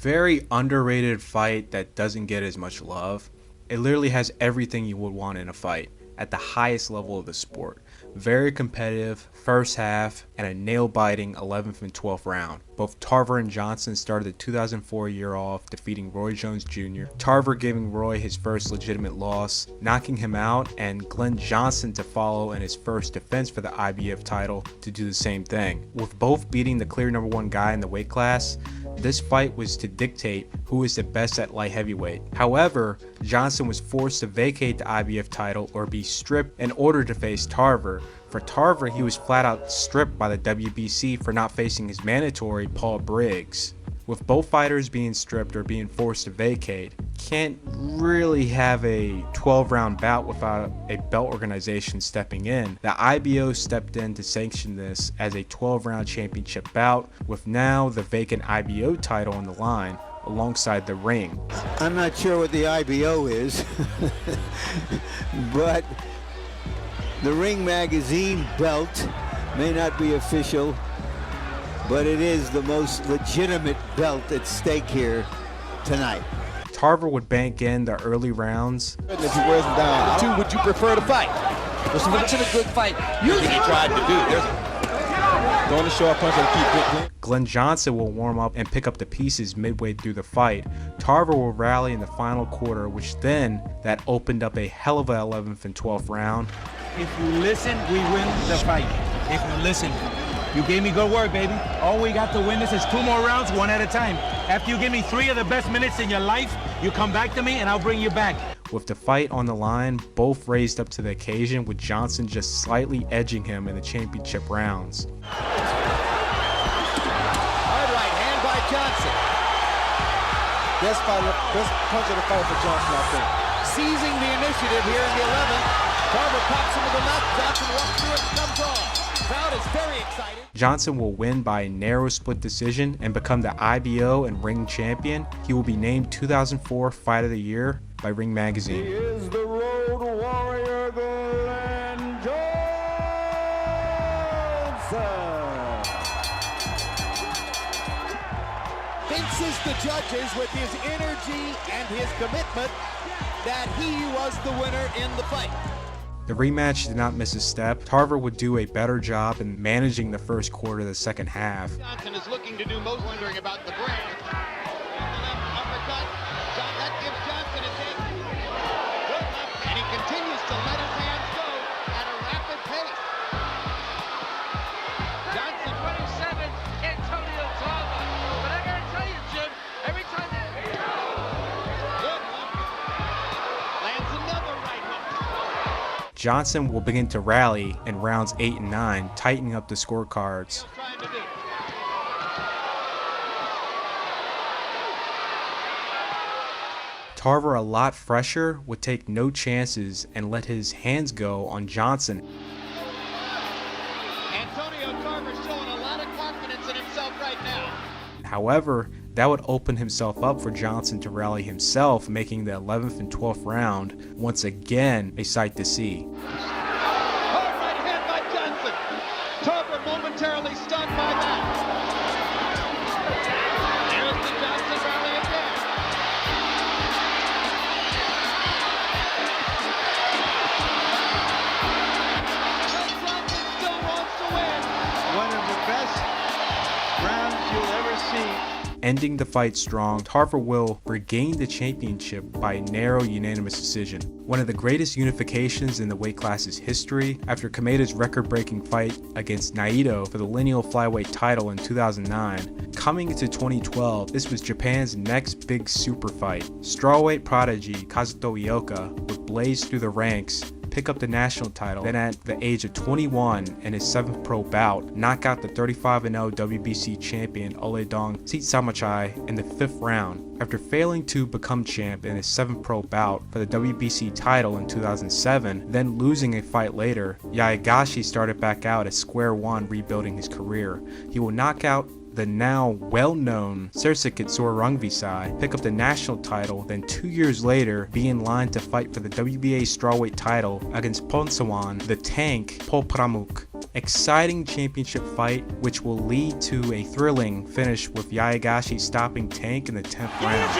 very underrated fight that doesn't get as much love. It literally has everything you would want in a fight at the highest level of the sport. Very competitive first half and a nail-biting 11th and 12th round. Both Tarver and Johnson started the 2004 year off defeating Roy Jones Jr., Tarver giving Roy his first legitimate loss, knocking him out, and Glenn Johnson to follow in his first defense for the IBF title to do the same thing. With both beating the clear #1 guy in the weight class, this fight was to dictate who is the best at light heavyweight. However, Johnson was forced to vacate the IBF title or be stripped in order to face Tarver. For Tarver, he was flat out stripped by the WBC for not facing his mandatory Paul Briggs. With both fighters being stripped or being forced to vacate, can't really have a 12-round bout without a belt organization stepping in. The IBO stepped in to sanction this as a 12-round championship bout, with now the vacant IBO title on the line alongside the ring. I'm not sure what the IBO is, but the Ring Magazine belt may not be official, but it is the most legitimate belt at stake here tonight. Tarver would bank in the early rounds. If he wears him down, two, would you prefer to fight? What's a good fight? You think he tried to do? Throwing the short punch and keep going. Glenn Johnson will warm up and pick up the pieces midway through the fight. Tarver will rally in the final quarter, which then that opened up a hell of a 11th and 12th round. If you listen, we win the fight. If you listen, you gave me good word, baby. All we got to win this is 2 more rounds, one at a time. After you give me 3 of the best minutes in your life, you come back to me and I'll bring you back. With the fight on the line, both raised up to the occasion, with Johnson just slightly edging him in the championship rounds. Hard right hand by Johnson. Best punch of the fight for Johnson, I think. Seizing the initiative here in the 11th. Tarver pops him to the left. Johnson walks through it and comes off. Crowd is very excited. Johnson will win by a narrow split decision and become the IBO and ring champion. He will be named 2004 Fight of the Year by Ring Magazine. He is the Road Warrior, Glenn Johnson. Convinces the judges with his energy and his commitment that he was the winner in the fight. The rematch did not miss a step. Tarver would do a better job in managing the first quarter of the second half. Johnson is looking to do most, wondering about the brand. Uppercut. That gives Johnson a take. Good left, and he continues to let his hands go at a rapid pace. Johnson 27, Antonio Tarver. But I gotta tell you, Jim, every time good left. Lands another right hook. Johnson will begin to rally in rounds 8 and 9, tightening up the scorecards. Trying to do. Tarver, a lot fresher, would take no chances and let his hands go on Johnson. Antonio Tarver showing a lot of confidence in himself right now. However, that would open himself up for Johnson to rally himself, making the 11th and 12th round once again a sight to see. Hard right hand by Johnson. Tarver momentarily stunned by that. Here's the Johnson rally again. Johnson still wants to win. One of the best rounds you'll ever see. Ending the fight strong, Tarver will regain the championship by a narrow unanimous decision. One of the greatest unifications in the weight class's history, after Kameda's record-breaking fight against Naito for the lineal flyweight title in 2009. Coming into 2012, this was Japan's next big super fight. Strawweight prodigy Kazuto Ioka would blaze through the ranks, pick up the national title, then at the age of 21 in his 7th pro bout, knock out the 35-0 WBC champion Oledong Sitsamachai in the 5th round. After failing to become champ in his 7th pro bout for the WBC title in 2007, then losing a fight later, Yaegashi started back out at square one, rebuilding his career. He will knock out the now well-known Sersuke Rungvisai, pick up the national title, then 2 years later be in line to fight for the WBA strawweight title against Ponsawan, the Tank Pol Pramuk. exciting championship fight which will lead to a thrilling finish with Yaegashi stopping Tank in the 10th round.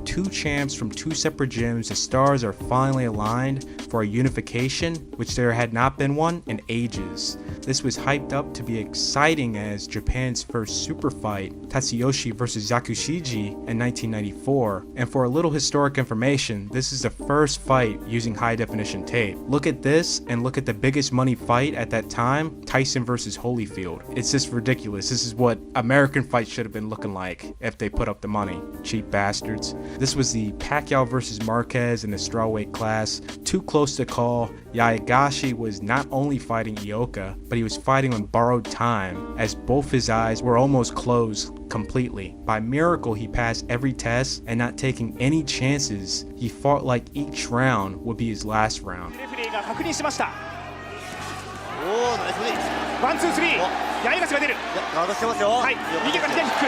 Two champs from two separate gyms, the stars are finally aligned for a unification, which there had not been one in ages. This was hyped up to be exciting as Japan's first super fight, Tatsuyoshi vs Yakushiji in 1994. And for a little historic information, this is the first fight using high definition tape. Look at this and look at the biggest money fight at that time, Tyson vs Holyfield. It's just ridiculous. This is what American fights should have been looking like if they put up the money. Cheap bastards. This was the Pacquiao vs Marquez in the strawweight class. Too close to call. Yaegashi was not only fighting Ioka, but he was fighting on borrowed time as both his eyes were almost closed completely. By miracle, he passed every test and not taking any chances. He fought like each round would be his last round. ワンツースリー、八重樫が出る。ガードしてますよ。はい、右から左フック。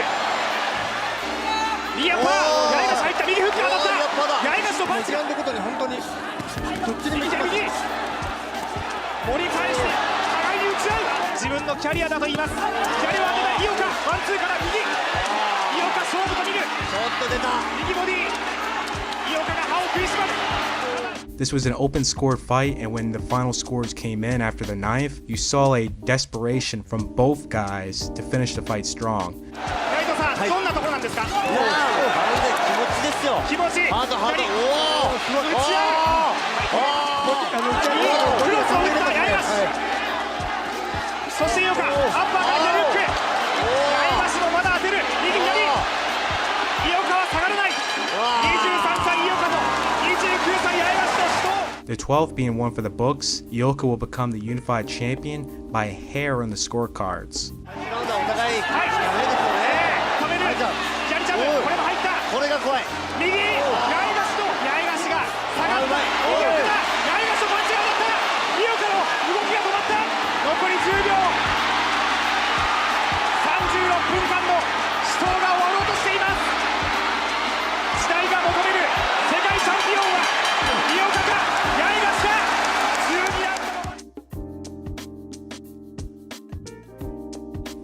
右アッパー、八重樫入った右フック当たった。八重樫のパンチがんでことに本当にどっちにも行きます。右。盛り返して互いに打ち合う。自分のキャリアだと言います。左を当てた井岡、ワンツーから右。井岡勝負と見る。ちょっと出た。右ボディ。井岡が歯を食いしばる。This was an open scored fight, and when the final scores came in after the ninth, you saw a desperation from both guys to finish the fight strong. どんなところなんですか？いやー、気持ちですよ。気持ち。ハードハード。おお、すごい。打ち合う。クロスを打った八重樫。そして井岡、アッパーから左フック。八重樫もまだ当てる。右左。井岡は下がらない。23歳井岡と29歳八重樫と死闘。The 12th being one for the books, Ioka will become the unified champion by a hair on the scorecards. これが怖い。右、八重樫と八重樫が下がった。八重樫とパンチが当たった。井岡の動きが止まった。残り10秒。36分間の死闘が終わろうとしています。時代が求める世界チャンピオンは井岡か八重樫か。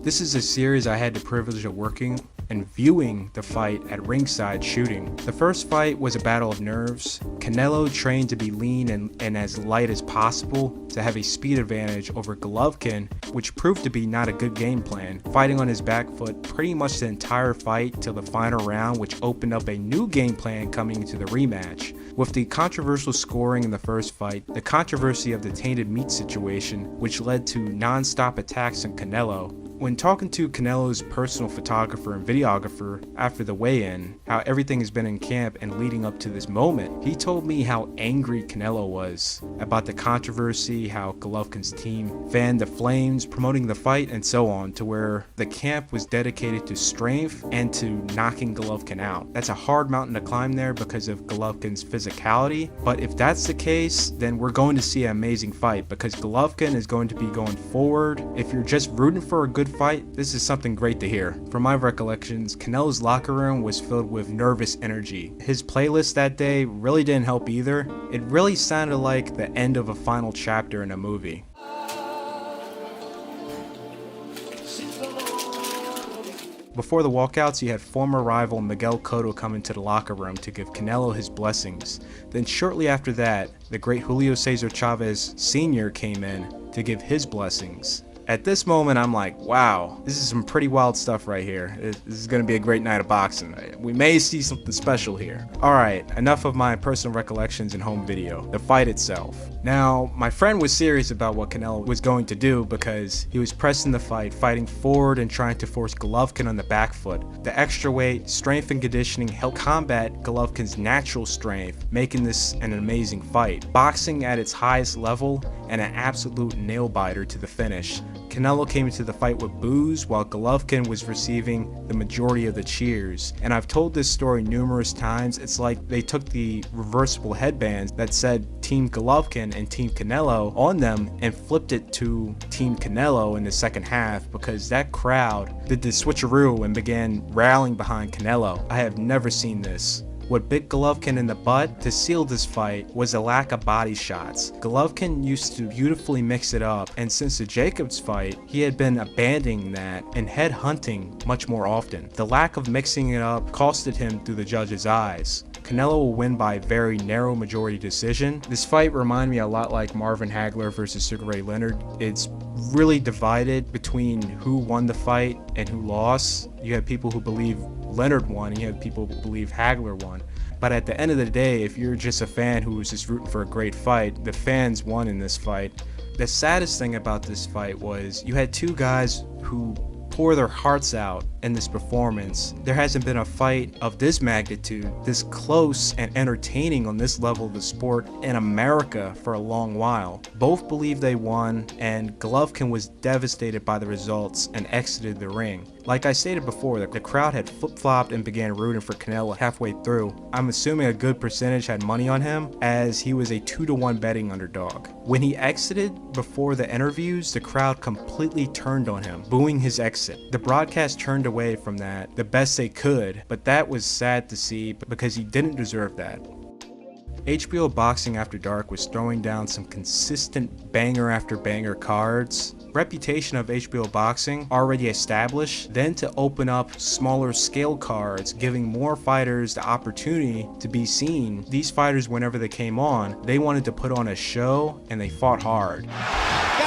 This is a series I had the privilege of working and viewing the fight at ringside shooting. The first fight was a battle of nerves. Canelo trained to be lean and as light as possible to have a speed advantage over Golovkin, which proved to be not a good game plan, fighting on his back foot pretty much the entire fight till the final round, which opened up a new game plan coming into the rematch. With the controversial scoring in the first fight, the controversy of the tainted meat situation, which led to non-stop attacks on Canelo. When talking to Canelo's personal photographer and videographer after the weigh-in, how everything has been in camp and leading up to this moment, he told me how angry Canelo was about the controversy, how Golovkin's team fanned the flames, promoting the fight, and so on, to where the camp was dedicated to strength and to knocking Golovkin out. That's a hard mountain to climb there because of Golovkin's physicality, but if that's the case, then we're going to see an amazing fight because Golovkin is going to be going forward. If you're just rooting for a good fight, this is something great to hear. From my recollections, Canelo's locker room was filled with nervous energy. His playlist that day really didn't help either. It really sounded like the end of a final chapter in a movie. Before the walkouts, you had former rival Miguel Cotto come into the locker room to give Canelo his blessings. Then shortly after that, the great Julio Cesar Chavez Sr. came in to give his blessings. At this moment, I'm like, wow, this is some pretty wild stuff right here. This is going to be a great night of boxing. We may see something special here. Alright, enough of my personal recollections and home video. The fight itself. Now, my friend was serious about what Canelo was going to do because he was pressing the fight, fighting forward and trying to force Golovkin on the back foot. The extra weight, strength and conditioning helped combat Golovkin's natural strength, making this an amazing fight. Boxing at its highest level and an absolute nail-biter to the finish. Canelo came into the fight with boos, while Golovkin was receiving the majority of the cheers. And I've told this story numerous times. It's like they took the reversible headbands that said Team Golovkin and Team Canelo on them and flipped it to Team Canelo in the second half, because that crowd did the switcheroo and began rallying behind Canelo. I have never seen this. What bit Golovkin in the butt to seal this fight was a lack of body shots. Golovkin used to beautifully mix it up, and since the Jacobs fight, he had been abandoning that and head hunting much more often. The lack of mixing it up costed him through the judge's eyes. Canelo will win by a very narrow majority decision. This fight reminded me a lot like Marvin Hagler versus Sugar Ray Leonard. It's really divided between who won the fight and who lost. You have people who believe Leonard won, and you have people who believe Hagler won. But at the end of the day, if you're just a fan who was just rooting for a great fight, the fans won in this fight. The saddest thing about this fight was you had two guys who pour their hearts out in this performance. There hasn't been a fight of this magnitude, this close and entertaining on this level of the sport in America for a long while. Both believe they won, and Golovkin was devastated by the results and exited the ring. Like I stated before, the crowd had flip-flopped and began rooting for Canelo halfway through. I'm assuming a good percentage had money on him, as he was a 2-to-1 betting underdog. When he exited before the interviews, the crowd completely turned on him, booing his exit. The broadcast turned away from that the best they could, but that was sad to see because he didn't deserve that. HBO Boxing After Dark was throwing down some consistent banger after banger cards. Reputation of HBO Boxing already established, then to open up smaller scale cards, giving more fighters the opportunity to be seen. These fighters, whenever they came on, they wanted to put on a show, and they fought hard. Got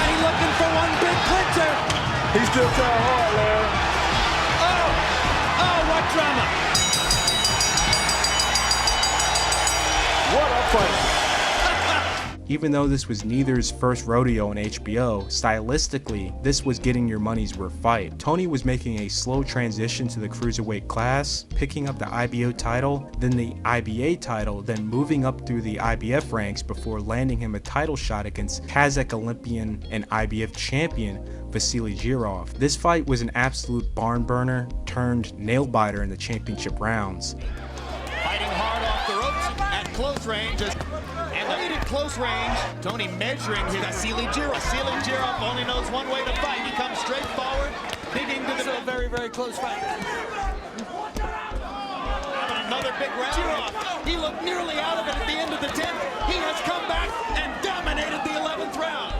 him looking for one big clincher. He's still trying hard, Larry. Oh, what drama. What a fight. Even though this was neither's first rodeo on HBO, stylistically, this was getting your money's worth fight. Tony was making a slow transition to the cruiserweight class, picking up the IBO title, then the IBA title, then moving up through the IBF ranks before landing him a title shot against Kazakh Olympian and IBF champion Vasily Girov. This fight was an absolute barn burner turned nail biter in the championship rounds. Fighting hard off the ropes at close range. And late at close range, Tony measuring his Vasily Girov. Vasily Girov only knows one way to fight. He comes straight forward, digging to the Still a very, very close fight. another big round. Girov, he looked nearly out of it at the end of the 10th. He has come back and dominated the 11th round.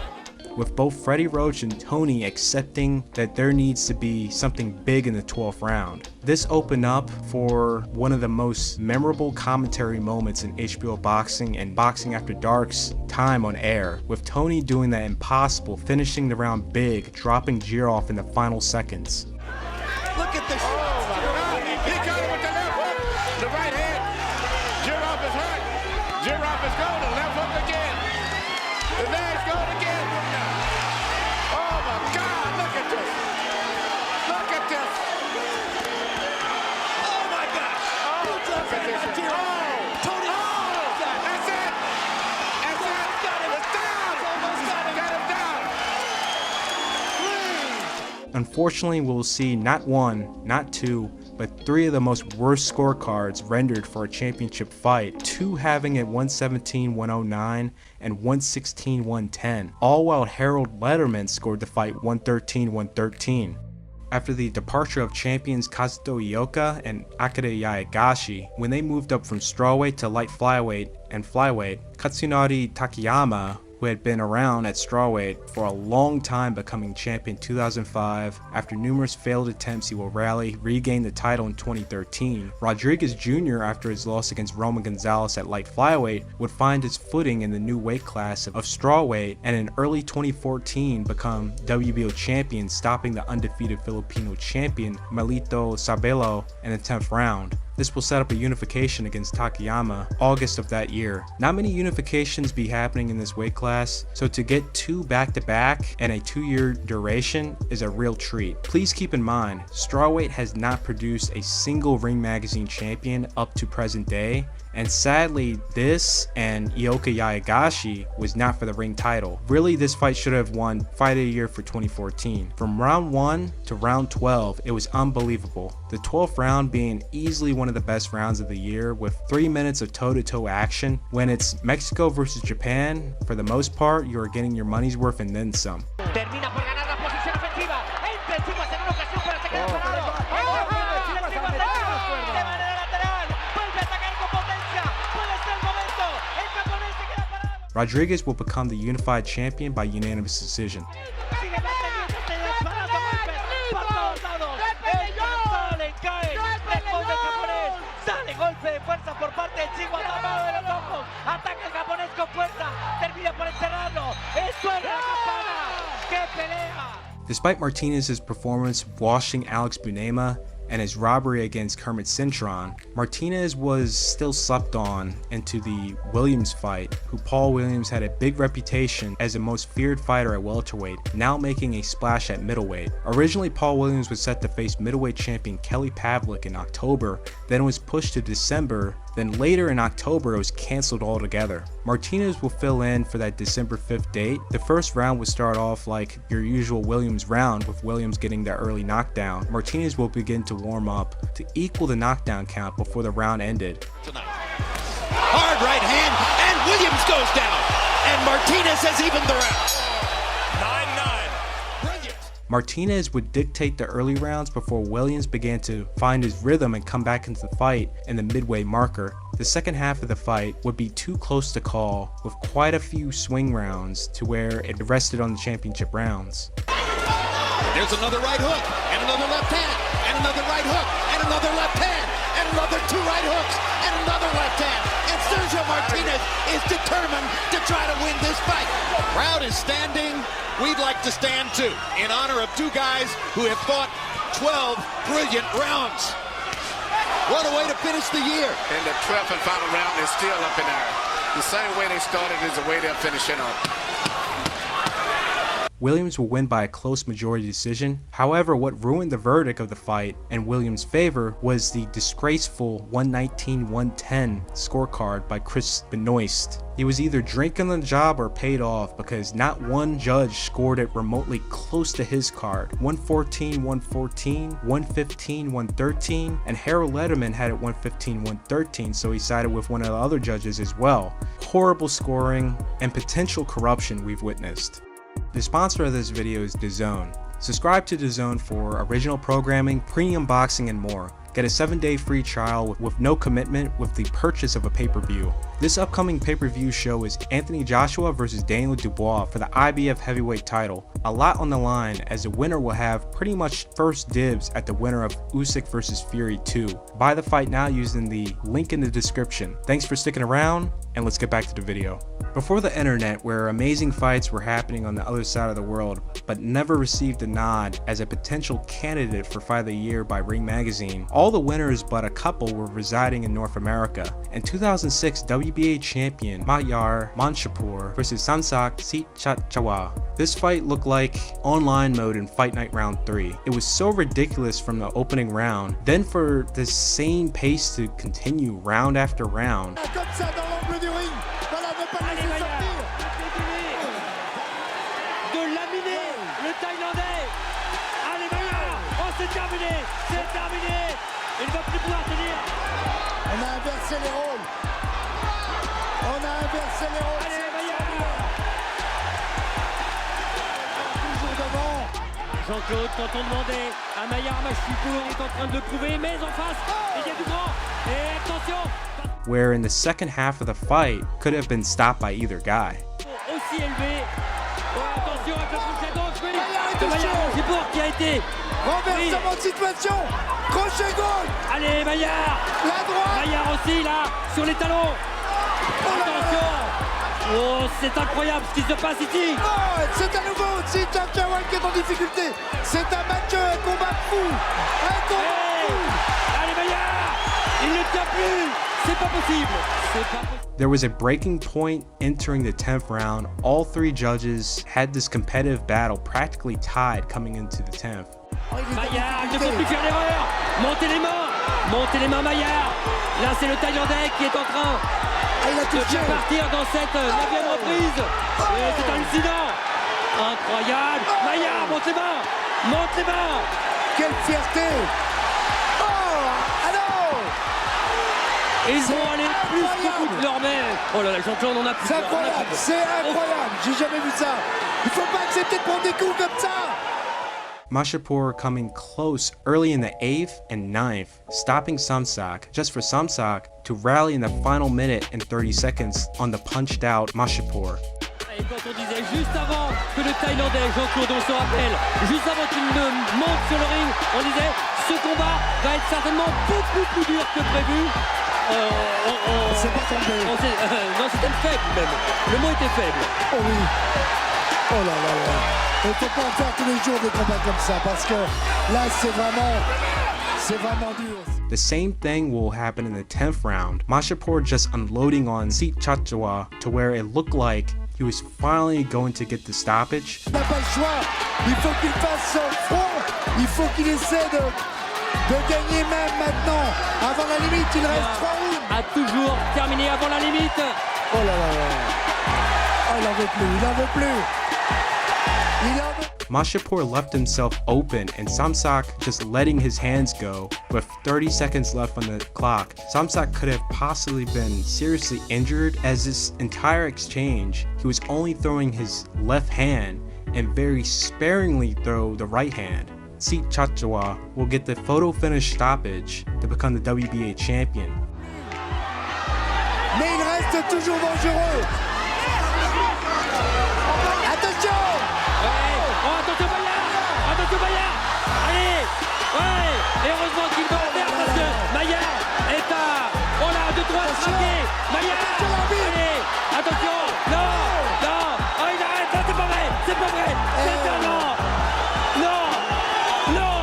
With both Freddie Roach and Tony accepting that there needs to be something big in the 12th round. This opened up for one of the most memorable commentary moments in HBO Boxing and Boxing After Dark's time on air, with Tony doing the impossible, finishing the round big, dropping Girov in the final seconds. Look at this. Oh, my God. He got him with the left hook. The right hand. Girov is hurt. Girov is going. The left hook again. The leg's going again. Oh, my God. Look at this. Look at this. Oh, my gosh. Oh, Huge left look at hand this. by Girov. Tony. That's it. That's it. Got him. It's down. Almost got him. Got him down. Unfortunately, we'll see not one, not two, but three of the most worst scorecards rendered for a championship fight, two having at 117-109 and 116-110, all while Harold Letterman scored the fight 113-113. After the departure of champions Kazuto Ioka and Akira Yayagashi, when they moved up from strawweight to light flyweight and flyweight, Katsunori Takayama, who had been around at strawweight for a long time, becoming champion 2005. After numerous failed attempts, he will rally, regain the title in 2013. Rodriguez Jr., after his loss against Roman Gonzalez at light flyweight, would find his footing in the new weight class of strawweight, and in early 2014 become WBO champion, stopping the undefeated Filipino champion Melito Sabelo in the 10th round. This will set up a unification against Takayama August of that year. Not many unifications be happening in this weight class, so to get two back-to-back and a 2-year duration is a real treat. Please keep in mind, strawweight has not produced a single Ring Magazine champion up to present day, And sadly, this and Ioka Yayagashi was not for the ring title. Really, this fight should have won Fight of the Year for 2014. From round 1 to round 12, it was unbelievable. The 12th round being easily one of the best rounds of the year with 3 minutes of toe-to-toe action. When it's Mexico versus Japan, for the most part, you are getting your money's worth and then some. Termina por ganar la posición ofensiva. Entra el Chivas en una ocasión, pero se queda parado. De manera lateral. Vuelve a atacar con potencia. Puede ser el momento. El japonés se queda parado. Rodriguez will become the unified champion by unanimous decision. Sigue manteniendo este desbarazo golpes por todos lados. El sale, cae. Responde el japonés. Sale golpe de fuerza por parte del Chihuahua. Tapado de los ojos. Ataca el japonés con fuerza. Termina por encerrarlo. Suena la campana. ¡Qué pelea! Despite Martinez's performance washing Alex Bunema and his robbery against Kermit Cintron, Martinez was still slept on into the Williams fight, who Paul Williams had a big reputation as the most feared fighter at welterweight, now making a splash at middleweight. Originally, Paul Williams was set to face middleweight champion Kelly Pavlik in October, then it was pushed to December, then later in October it was cancelled altogether. Martinez will fill in for that December 5th date. The first round will start off like your usual Williams round, with Williams getting the early knockdown. Martinez will begin to warm up to equal the knockdown count before the round ended. Tonight. Hard right hand, and Williams goes down, and Martinez has evened the round. 9-9. Brilliant. Martinez would dictate the early rounds before Williams began to find his rhythm and come back into the fight in the midway marker. The second half of the fight would be too close to call, with quite a few swing rounds to where it rested on the championship rounds. There's another right hook, and another left hand, and another right hook, and another left hand, and another 2 right hooks, and another left hand. And Sergio Martinez is determined to try to win this fight. Crowd is standing. We'd like to stand too, in honor of 2 guys who have fought 12 brilliant rounds. What a way to finish the year. And the 12th and final round is still up in there. The same way they started is the way they're finishing on. Williams will win by a close majority decision. However, what ruined the verdict of the fight in Williams' favor was the disgraceful 119-110 scorecard by Chris Benoist. He was either drinking on the job or paid off, because not one judge scored it remotely close to his card. 114-114, 115-113, and Harold Lederman had it 115-113, so he sided with one of the other judges as well. Horrible scoring and potential corruption we've witnessed. The sponsor of this video is DAZN. Subscribe to DAZN for original programming, premium boxing, and more. Get a 7-day free trial with no commitment with the purchase of a pay-per-view. This upcoming pay-per-view show is Anthony Joshua versus Daniel Dubois for the IBF heavyweight title. A lot on the line, as the winner will have pretty much first dibs at the winner of Usyk versus Fury 2. Buy the fight now using the link in the description. Thanks for sticking around, and let's get back to the video. Before the internet, where amazing fights were happening on the other side of the world, but never received a nod as a potential candidate for Fight of the Year by Ring Magazine, all the winners but a couple were residing in North America. In 2006, WBA champion Mayar Manshapur versus Samsak Sitchachawa. This fight looked like online mode in Fight Night Round 3. It was so ridiculous from the opening round, then for this same pace to continue round after round. Il va plus pouvoir tenir. On a inversé les rôles. On a inversé les rôles. Allez, Maillard. Toujours devant. Jean-Claude, quand on demandait à Maillard Machipour, il est en train de le prouver, mais en face, il y a du grand. Et attention. Where in the second half of the fight could have been stopped by either guy. Aussi élevé. Oh, attention avec le crochet gauche. De Maillard Machipour qui a été renversement de situation. Crochet gauche. Allez, Maillard. La droite. Maillard aussi, là, sur les talons. Attention. Oh, c'est incroyable ce qui se passe ici. Oh, c'est à nouveau Sitchachawa qui est en difficulté. C'est un match, un combat fou. Un combat fou. Allez, Maillard. Il ne tient plus. C'est pas possible. C'est pas possible. There was a breaking point entering the 10th round. All 3 judges had this competitive battle practically tied coming into the 10th. Maillard ne peut plus faire l'erreur. Montez les mains. Montez les mains Maillard. Là c'est le Thaïlandais qui est en train de faire partir dans cette 9e reprise. Et c'est hallucinant. Incroyable. Maillard, monte les mains. Monte les mains. Quelle fierté. Oh, alors. Et ils vont aller plus qu'au bout de leur main. Oh là là, le champion, on en a plus. C'est incroyable, c'est incroyable. J'ai jamais vu ça. Il faut pas accepter de prendre des coups comme ça. Mashapur coming close early in the 8th and 9th, stopping Samsak just for Samsak to rally in the final minute and 30 seconds on the punched out Mashapur. Et quand on disait juste avant que le Thaïlandais, Jean-Claude, on se rappelle, juste avant qu'il ne monte sur le ring, on disait ce combat va être certainement beaucoup plus dur que prévu. C'est pas tombé. Non, c'était faible même. Le mot était faible. Oh oui. Oh là là là. Il ne faut pas en faire tous les jours des combats comme ça parce que là c'est vraiment dur. The same thing will happen in the 10th round. Mashapur just unloading on Seet Chachawa to where it looked like he was finally going to get the stoppage. Il n'a pas le choix. Il faut qu'il fasse son front. Il faut qu'il essaie de gagner même maintenant. Avant la limite, il reste 3 rounds. A toujours terminé avant la limite. Oh là là là. Oh, il en veut plus. Il en veut plus. Il en veut. Mashapur left himself open and Samsak just letting his hands go with 30 seconds left on the clock. Samsak could have possibly been seriously injured as this entire exchange, he was only throwing his left hand and very sparingly throw the right hand. Seet Chachawa will get the photo finish stoppage to become the WBA champion. Mais il reste toujours dangereux. Attention. Oh, attention Maillard. Attention Maillard. Allez. Ouais. Et heureusement qu'il va en faire parce que Maillard est à... Oh là, 2-3 craqués. Maillard. Allez. Attention. Non. Non. Oh, il arrête. Non, c'est pas vrai. C'est pas vrai. C'est un non. Non. Non.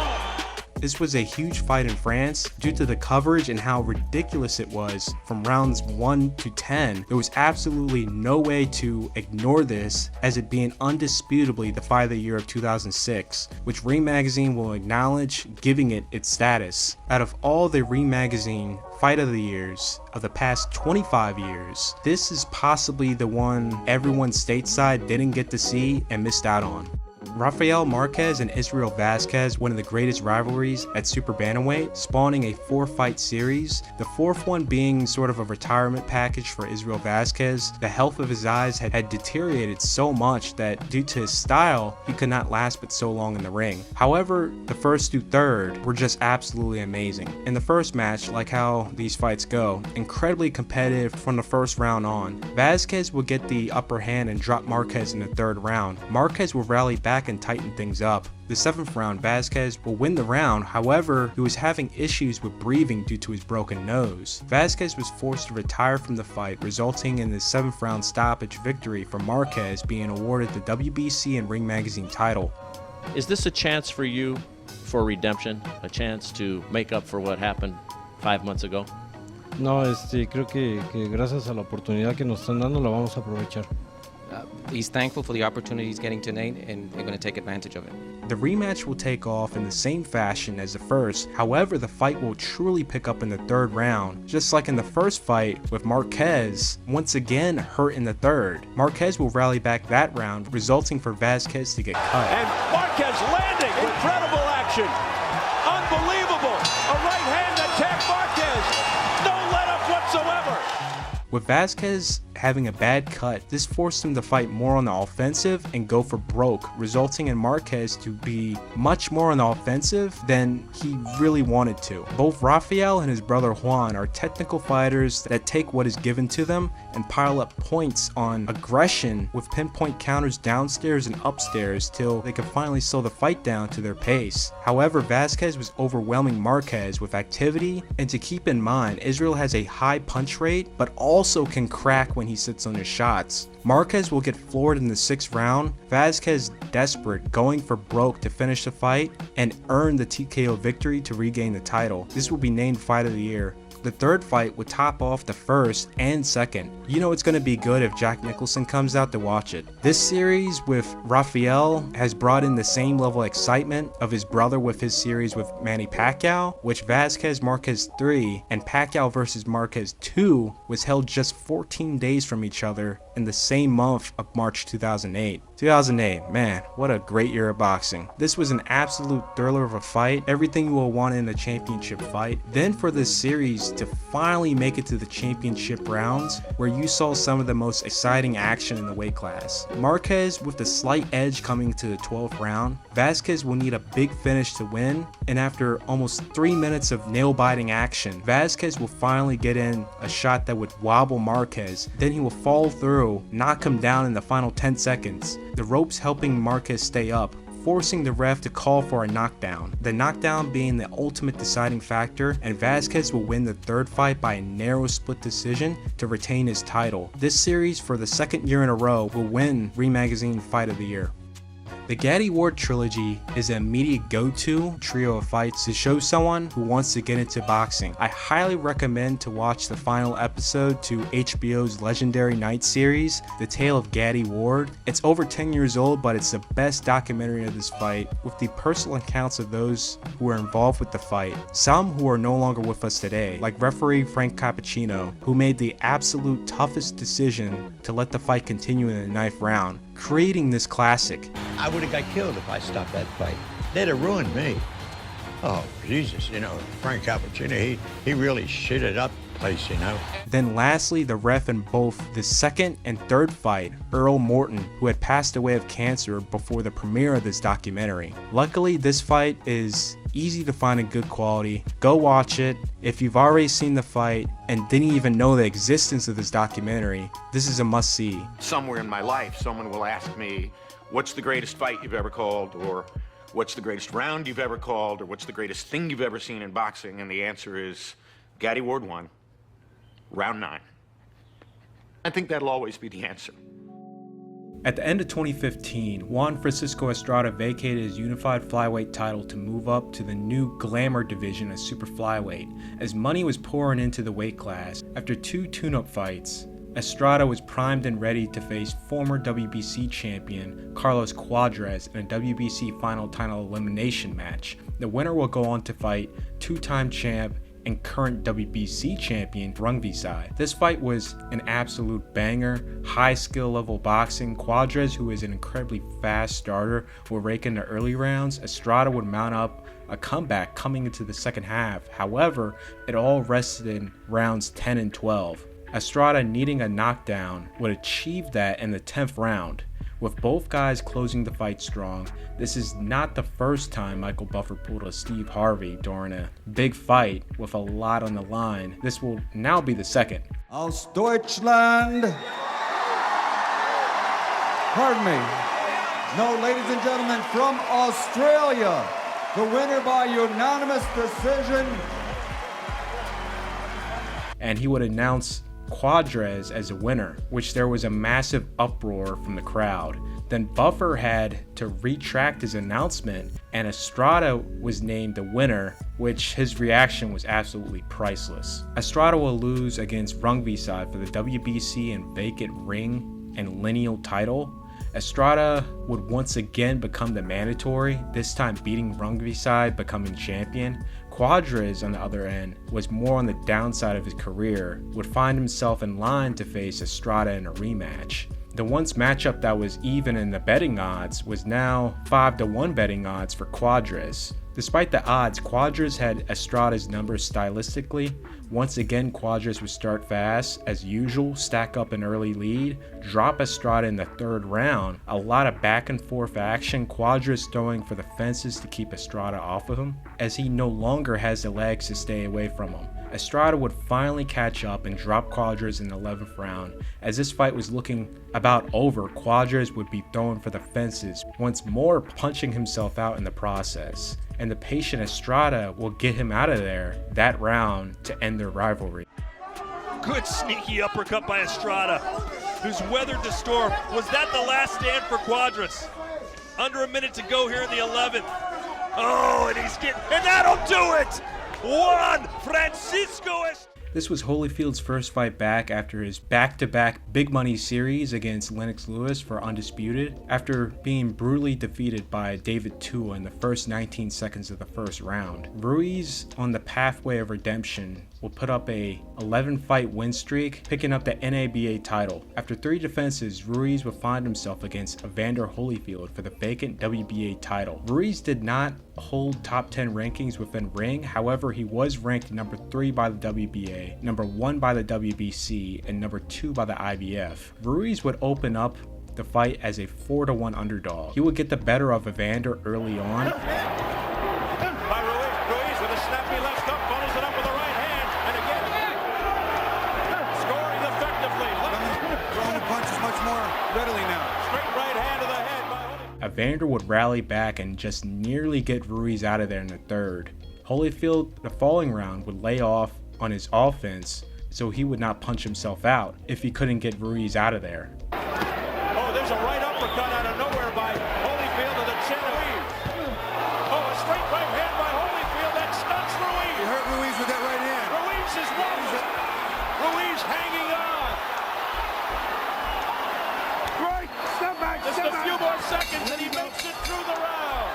This was a huge fight in France due to the coverage and how ridiculous it was from rounds 1 to 10. There was absolutely no way to ignore this as it being undisputably the fight of the year of 2006, which Ring Magazine will acknowledge, giving it its status. Out of all the Ring Magazine fight of the years of the past 25 years, this is possibly the one everyone stateside didn't get to see and missed out on. Rafael Marquez and Israel Vasquez, one of the greatest rivalries at Super Bantamweight, spawning a 4-fight series, the 4th one being sort of a retirement package for Israel Vasquez. The health of his eyes had deteriorated so much that due to his style, he could not last but so long in the ring. However, the 1st through 3rd were just absolutely amazing. In the first match, like how these fights go, incredibly competitive from the first round on. Vasquez will get the upper hand and drop Marquez in the 3rd round. Marquez will rally back and tighten things up. The 7th round, Vasquez will win the round, however, he was having issues with breathing due to his broken nose. Vasquez was forced to retire from the fight, resulting in the 7th round stoppage victory for Marquez, being awarded the WBC and Ring Magazine title. Is this a chance for you for redemption? A chance to make up for what happened 5 months ago? No, creo que gracias a la oportunidad que nos están dando la vamos a aprovechar. He's thankful for the opportunity he's getting tonight, and they're going to take advantage of it. The rematch will take off in the same fashion as the first, however the fight will truly pick up in the 3rd round. Just like in the first fight with Marquez, once again hurt in the 3rd. Marquez will rally back that round, resulting for Vasquez to get cut. And Marquez landing, incredible action, unbelievable, a right hand attack Marquez, no let up whatsoever. With Vasquez having a bad cut, this forced him to fight more on the offensive and go for broke, resulting in Marquez to be much more on the offensive than he really wanted to. Both Rafael and his brother Juan are technical fighters that take what is given to them and pile up points on aggression with pinpoint counters downstairs and upstairs till they can finally slow the fight down to their pace. However, Vasquez was overwhelming Marquez with activity, and to keep in mind, Israel has a high punch rate but also can crack when he sits on his shots. Marquez will get floored in the 6th round, Vasquez desperate, going for broke to finish the fight and earn the TKO victory to regain the title. This will be named Fight of the Year. The third fight would top off the first and second. You know it's going to be good if Jack Nicholson comes out to watch it. This series with Rafael has brought in the same level of excitement of his brother with his series with Manny Pacquiao, which Vasquez Marquez 3 and Pacquiao versus Marquez 2 was held just 14 days from each other in the same month of March 2008. 2008, man, what a great year of boxing. This was an absolute thriller of a fight, everything you will want in a championship fight. Then for this series to finally make it to the championship rounds, where you saw some of the most exciting action in the weight class. Marquez with the slight edge coming to the 12th round. Vasquez will need a big finish to win, and after almost 3 minutes of nail-biting action, Vasquez will finally get in a shot that would wobble Marquez, then he will fall through, knock him down in the final 10 seconds. The ropes helping Marquez stay up, forcing the ref to call for a knockdown. The knockdown being the ultimate deciding factor, and Vasquez will win the third fight by a narrow split decision to retain his title. This series, for the second year in a row, will win Ring Magazine Fight of the Year. The Gatti Ward trilogy is an immediate go-to trio of fights to show someone who wants to get into boxing. I highly recommend to watch the final episode to HBO's legendary night series, The Tale of Gatti Ward. It's over 10 years old, but it's the best documentary of this fight, with the personal accounts of those who were involved with the fight, some who are no longer with us today, like referee Frank Cappuccino, who made the absolute toughest decision to let the fight continue in the 9th round, creating this classic. I would have got killed if I stopped that fight. They'd have ruined me. Oh, Jesus, you know, Frank Cappuccino, he really shitted up the place, you know. Then lastly, the ref in both the second and third fight, Earl Morton, who had passed away of cancer before the premiere of this documentary. Luckily, this fight is easy to find in good quality. Go watch it. If you've already seen the fight and didn't even know the existence of this documentary, this is a must-see. Somewhere in my life, someone will ask me, what's the greatest fight you've ever called, or what's the greatest round you've ever called, or what's the greatest thing you've ever seen in boxing? And the answer is Gatti Ward 1, round 9. I think that'll always be the answer. At the end of 2015, Juan Francisco Estrada vacated his unified flyweight title to move up to the new Glamour division of super flyweight, as money was pouring into the weight class. After 2 tune-up fights, Estrada was primed and ready to face former WBC champion Carlos Cuadras in a WBC final title elimination match. The winner will go on to fight 2-time champ and current WBC champion Rungvisai. This fight was an absolute banger, high skill level boxing. Cuadras, who is an incredibly fast starter, will rake in the early rounds. Estrada would mount up a comeback coming into the second half. However, it all rested in rounds 10 and 12. Estrada, needing a knockdown, would achieve that in the 10th round. With both guys closing the fight strong, this is not the first time Michael Buffer pulled a Steve Harvey during a big fight with a lot on the line. This will now be the second. Aus Deutschland. Pardon me. No, ladies and gentlemen, from Australia, the winner by unanimous decision. And he would announce Cuadras as a winner, which there was a massive uproar from the crowd. Then Buffer had to retract his announcement, and Estrada was named the winner, which his reaction was absolutely priceless. Estrada will lose against Rungvisai for the WBC and vacant ring and lineal title. Estrada would once again become the mandatory, this time beating Rungvisai, becoming champion. Cuadras, on the other end, was more on the downside of his career, would find himself in line to face Estrada in a rematch. The once matchup that was even in the betting odds was now 5-1 betting odds for Cuadras. Despite the odds, Cuadras had Estrada's numbers stylistically. Once again, Cuadras would start fast, as usual, stack up an early lead, drop Estrada in the 3rd round. A lot of back and forth action, Cuadras throwing for the fences to keep Estrada off of him, as he no longer has the legs to stay away from him. Estrada would finally catch up and drop Cuadras in the 11th round. As this fight was looking about over, Cuadras would be throwing for the fences, once more punching himself out in the process. And the patient Estrada will get him out of there that round to end their rivalry. Good sneaky uppercut by Estrada, who's weathered the storm. Was that the last stand for Cuadras? Under a minute to go here in the 11th. Oh, and that'll do it! Juan Francisco Estrada. This was Holyfield's first fight back after his back-to-back big money series against Lennox Lewis for Undisputed, after being brutally defeated by David Tua in the first 19 seconds of the first round. Ruiz, on the pathway of redemption, will put up a 11-fight win streak, picking up the NABA title. After 3 defenses, Ruiz would find himself against Evander Holyfield for the vacant WBA title. Ruiz did not hold top 10 rankings within ring, however he was ranked number 3 by the WBA, number 1 by the WBC, and number 2 by the IBF. Ruiz would open up the fight as a 4-1 underdog. He would get the better of Evander early on. By Ruiz with a snappy left hook, follows it up with the right hand, and again, scoring effectively. Throwing the punches much more readily now. Straight right hand to the head by Holyfield. Evander would rally back and just nearly get Ruiz out of there in the third. Holyfield, the following round, would lay off on his offense so he would not punch himself out if he couldn't get Ruiz out of there. Oh, there's a right uppercut out of nowhere by Holyfield to the chin of Ruiz. Oh, a straight right hand by Holyfield that stuns Ruiz. You hurt Ruiz with that right hand. Ruiz is wobbling. Ruiz hanging on. Right, step back, Just a few more seconds and he makes it through the round.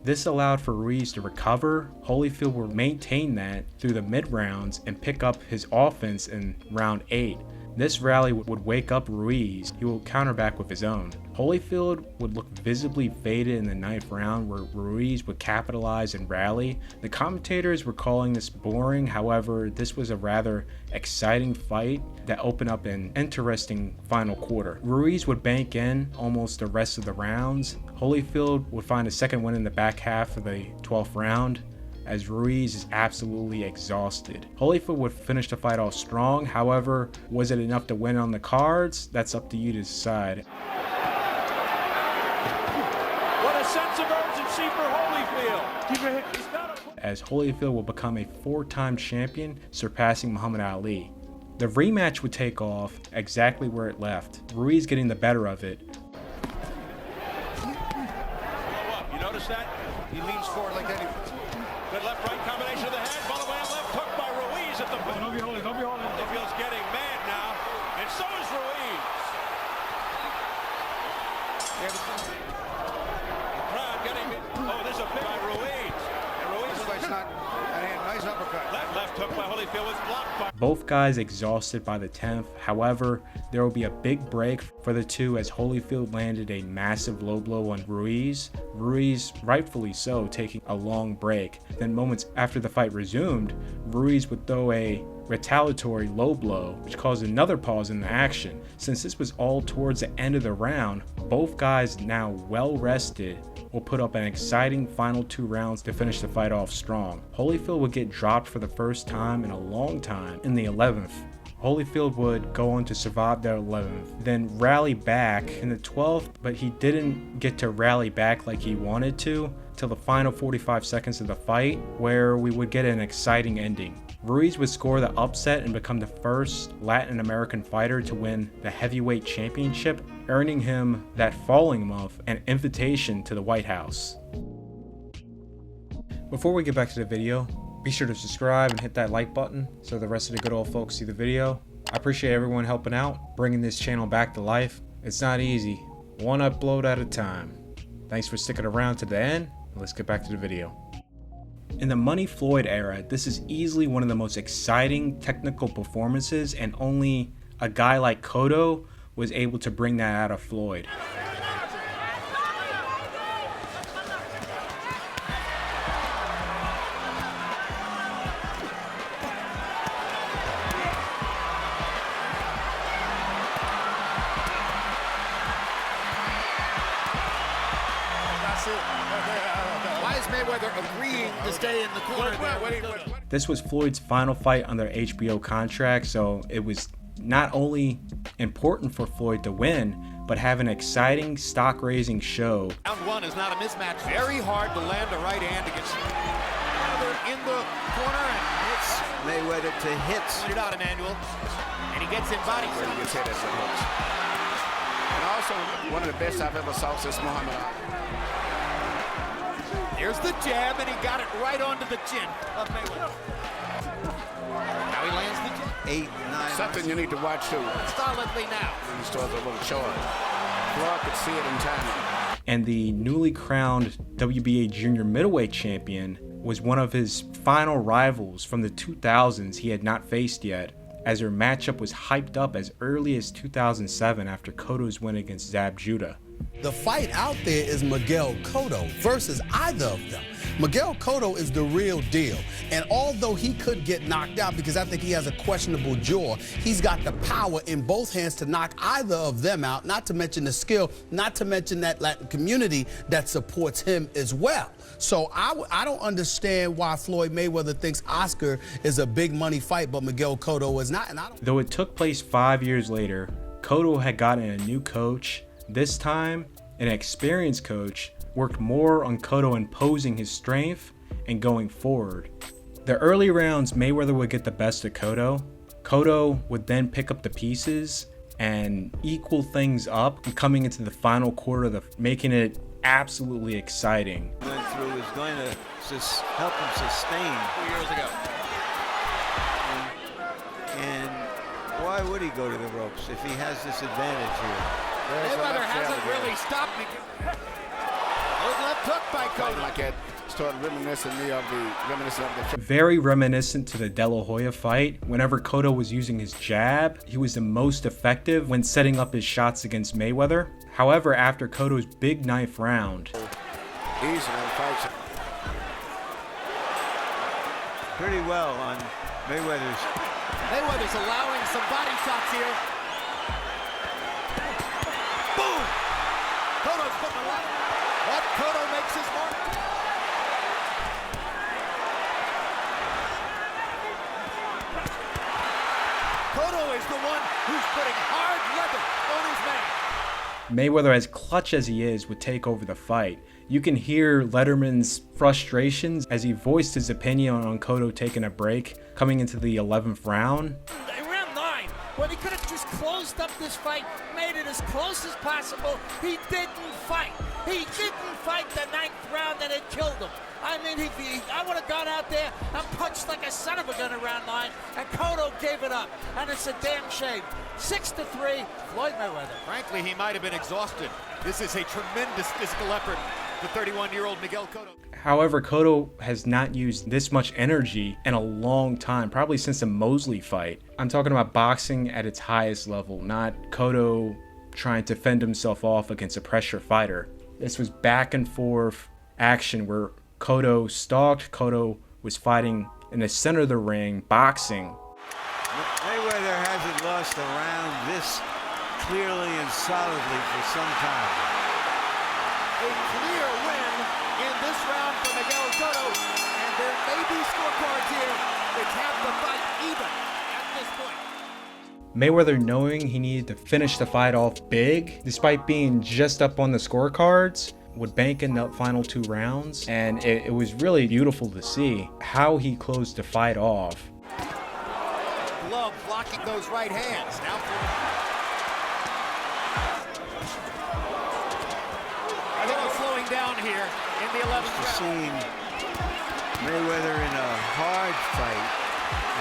This allowed for Ruiz to recover. Holyfield would maintain that through the mid-rounds and pick up his offense in round 8. This rally would wake up Ruiz. He will counter back with his own. Holyfield would look visibly faded in the 9th round, where Ruiz would capitalize and rally. The commentators were calling this boring, however, this was a rather exciting fight that opened up an interesting final quarter. Ruiz would bank in almost the rest of the rounds. Holyfield would find a second win in the back half of the 12th round, as Ruiz is absolutely exhausted. Holyfield would finish the fight off strong, however, was it enough to win on the cards? That's up to you to decide. What a sense of urgency for Holyfield. As Holyfield will become a 4-time champion, surpassing Muhammad Ali. The rematch would take off exactly where it left, Ruiz getting the better of it. You notice that? He leans forward like that. Good left-right combination of the head, followed by a left hook by Ruiz at the point. Holyfield's getting mad now, and so is Ruiz. Crowd getting it. Oh, there's a big by Ruiz. And Ruiz is not. Nice uppercut. Left hook by Holyfield was blocked by. Both guys exhausted by the 10th. However, there will be a big break for the two as Holyfield landed a massive low blow on Ruiz. Ruiz, rightfully so, taking a long break. Then moments after the fight resumed, Ruiz would throw a retaliatory low blow, which caused another pause in the action. Since this was all towards the end of the round, both guys, now well rested, will put up an exciting final 2 rounds to finish the fight off strong. Holyfield would get dropped for the first time in a long time in the 11th. Holyfield would go on to survive the 11th, then rally back in the 12th, but he didn't get to rally back like he wanted to till the final 45 seconds of the fight, where we would get an exciting ending. Ruiz would score the upset and become the first Latin American fighter to win the heavyweight championship, earning him that following month an invitation to the White House. Before we get back to the video, be sure to subscribe and hit that like button so the rest of the good old folks see the video. I appreciate everyone helping out, bringing this channel back to life. It's not easy, one upload at a time. Thanks for sticking around to the end. Let's get back to the video. In the Money Floyd era, this is easily one of the most exciting technical performances, and only a guy like Cotto was able to bring that out of Floyd. Agreeing to stay in the corner there. This was Floyd's final fight under HBO contract, so it was not only important for Floyd to win, but have an exciting stock-raising show. Round 1 is not a mismatch. Very hard to land a right hand against in the corner and hits Mayweather to hits. Put it out, Emmanuel. And he gets in body. Where he gets hit as it hooks. And also one of the best I've ever saw since Muhammad Ali. There's the jab, and he got it right onto the chin of Mayweather. Now he lands the jab. 8, 9. Something you need to watch too. Solidly now. These towards a little short. Floyd could see it in time. And the newly crowned WBA junior middleweight champion was one of his final rivals from the 2000s he had not faced yet, as their matchup was hyped up as early as 2007 after Cotto's win against Zab Judah. The fight out there is Miguel Cotto versus either of them. Miguel Cotto is the real deal. And although he could get knocked out because I think he has a questionable jaw, he's got the power in both hands to knock either of them out, not to mention the skill, not to mention that Latin community that supports him as well. So I don't understand why Floyd Mayweather thinks Oscar is a big money fight, but Miguel Cotto is not. And I don't. Though it took place 5 years later, Cotto had gotten a new coach. This time, an experienced coach worked more on Cotto imposing his strength and going forward. The early rounds, Mayweather would get the best of Cotto. Cotto would then pick up the pieces and equal things up, coming into the final quarter, making it absolutely exciting. Went through is going to help him sustain. 2 years ago. And why would he go to the ropes if he has this advantage here? Mayweather hasn't really stopped me. Good left hook by Cotto. Like it started reminiscing of the Very reminiscent to the De La Hoya fight. Whenever Cotto was using his jab, he was the most effective when setting up his shots against Mayweather. However, after Cotto's big knife round, easily fights pretty well on Mayweather's. Mayweather's allowing some body shots here. Boom! Cotto's putting a lot of... But Cotto makes his mark. Cotto is the one who's putting hard leather on his man. Mayweather, as clutch as he is, would take over the fight. You can hear Letterman's frustrations as he voiced his opinion on Cotto taking a break coming into the 11th round. Round 9, when he could have just closed up this fight, made it as close as possible, he didn't fight. He didn't fight the 9th round and it killed him. I mean, I would have gone out there and punched like a son of a gun in round 9, and Cotto gave it up, and it's a damn shame. 6-3, Floyd Mayweather. Frankly, he might have been exhausted. This is a tremendous physical effort, the 31-year-old Miguel Cotto. However, Cotto has not used this much energy in a long time, probably since the Mosley fight. I'm talking about boxing at its highest level, not Cotto trying to fend himself off against a pressure fighter. This was back and forth action where Cotto stalked, Cotto was fighting in the center of the ring, boxing. Mayweather hasn't lost a round this clearly and solidly for some time. A clear win in this round for Miguel Cotto, and there may be scorecards here that have the fight even at this point. Mayweather, knowing he needed to finish the fight off big, despite being just up on the scorecards, would bank in the final 2 rounds, and it was really beautiful to see how he closed the fight off. Glove blocking those right hands. Now Cotto slowing down here in the 11th round. Seeing Mayweather in a hard fight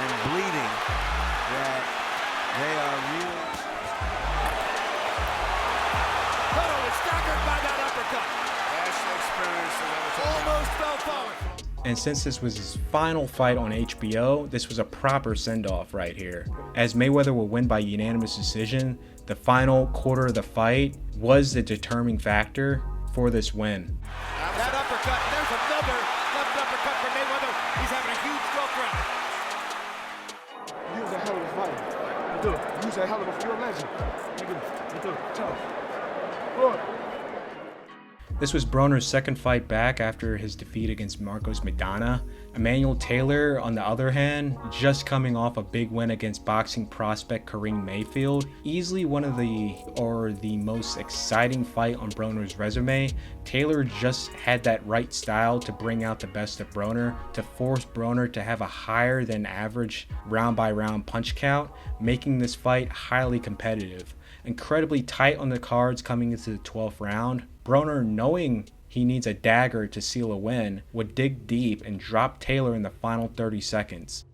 and bleeding, that they are really... Cotto is staggered by that uppercut. Almost fell forward. And since this was his final fight on HBO, this was a proper send-off right here. As Mayweather will win by unanimous decision, the final quarter of the fight was the determining factor for this win. That uppercut, there's another left uppercut for Mayweather. He's having a huge stroke round. You was a hell of a fighter. You was a hell of a field legend. You tough. Good. This was Broner's second fight back after his defeat against Marcos Maidana. Emmanuel Taylor, on the other hand, just coming off a big win against boxing prospect Kareem Mayfield. Easily one of the most exciting fight on Broner's resume. Taylor just had that right style to bring out the best of Broner, to force Broner to have a higher than average round by round punch count, making this fight highly competitive. Incredibly tight on the cards coming into the 12th round. Broner, knowing he needs a dagger to seal a win, would dig deep and drop Taylor in the final 30 seconds.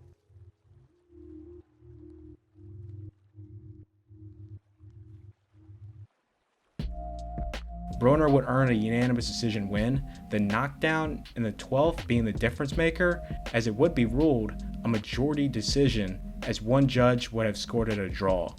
Broner would earn a unanimous decision win, the knockdown in the 12th being the difference maker, as it would be ruled a majority decision, as one judge would have scored it a draw.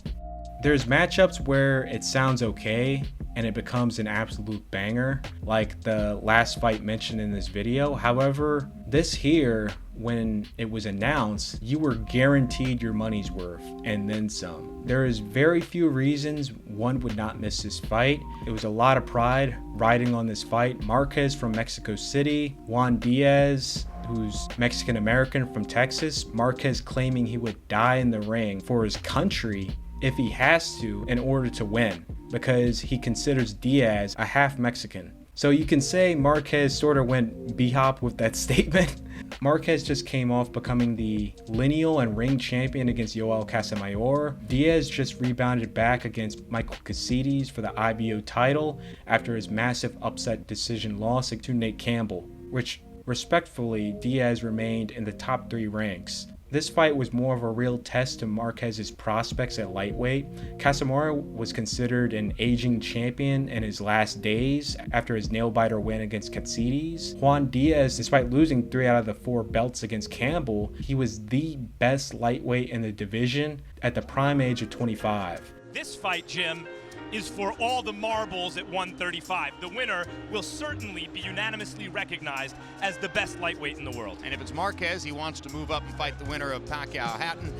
There's matchups where it sounds okay and it becomes an absolute banger, like the last fight mentioned in this video. However, this here, when it was announced, you were guaranteed your money's worth and then some. There is very few reasons one would not miss this fight. It was a lot of pride riding on this fight. Marquez from Mexico City, Juan Diaz, who's Mexican American from Texas. Marquez claiming he would die in the ring for his country if he has to in order to win, because he considers Diaz a half Mexican. So you can say Marquez sort of went B-hop with that statement. Marquez just came off becoming the lineal and ring champion against Yoel Casamayor. Diaz just rebounded back against Michael Casides for the IBO title after his massive upset decision loss to Nate Campbell, which respectfully, Diaz remained in the top 3 ranks. This fight was more of a real test to Marquez's prospects at lightweight. Casamayor was considered an aging champion in his last days after his nail-biter win against Casides. Juan Diaz, despite losing 3 out of the 4 belts against Campbell, he was the best lightweight in the division at the prime age of 25. This fight, Jim, is for all the marbles at 135. The winner will certainly be unanimously recognized as the best lightweight in the world. And if it's Marquez, he wants to move up and fight the winner of Pacquiao-Hatton.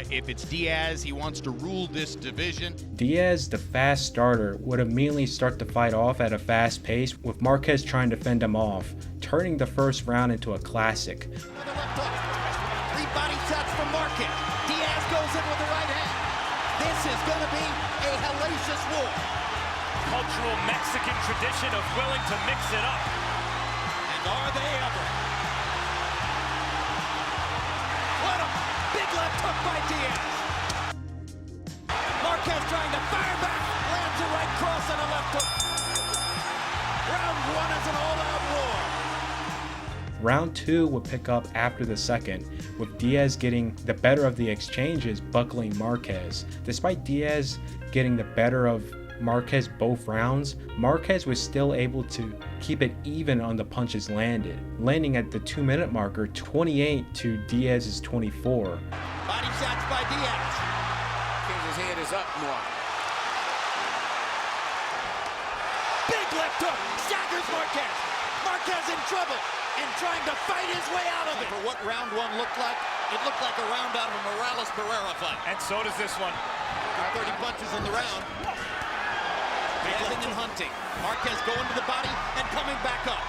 If it's Diaz, he wants to rule this division. Diaz, the fast starter, would immediately start the fight off at a fast pace, with Marquez trying to fend him off, turning the first round into a classic. 3 body shots from Marquez. Diaz goes in with the right hand. This is going to be a hellacious war. Cultural Mexican tradition of willing to mix it up. And are they ever? What a big left hook by Diaz. Marquez trying to fire back. Lands a right cross and a left hook. Round 1 is an all-out war. Round 2 would pick up after the second, with Diaz getting the better of the exchanges, buckling Marquez. Despite Diaz getting the better of Marquez both rounds, Marquez was still able to keep it even on the punches landed, landing at the 2-minute marker, 28 to Diaz's 24. Body shots by Diaz. His head is up more. Big left hook. Staggers Marquez. Marquez in trouble and trying to fight his way out of it. For what round 1 looked like, it looked like a round out of a Morales-Pereira fight. And so does this one. 30 punches in the round. Dancing and hunting. Marquez going to the body and coming back up.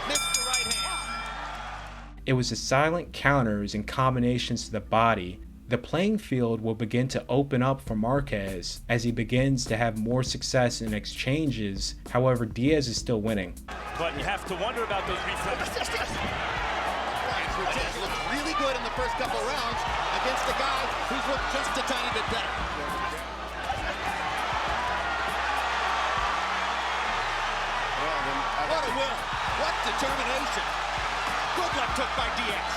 Missed the right hand. It was the silent counters and combinations to the body. The playing field will begin to open up for Marquez as he begins to have more success in exchanges. However, Diaz is still winning. But you have to wonder about those reflexes. Ryan Cortez looked really good in the first couple rounds against a guy who's looked just a tiny bit better. What a will. What determination. Good left hook by Diaz.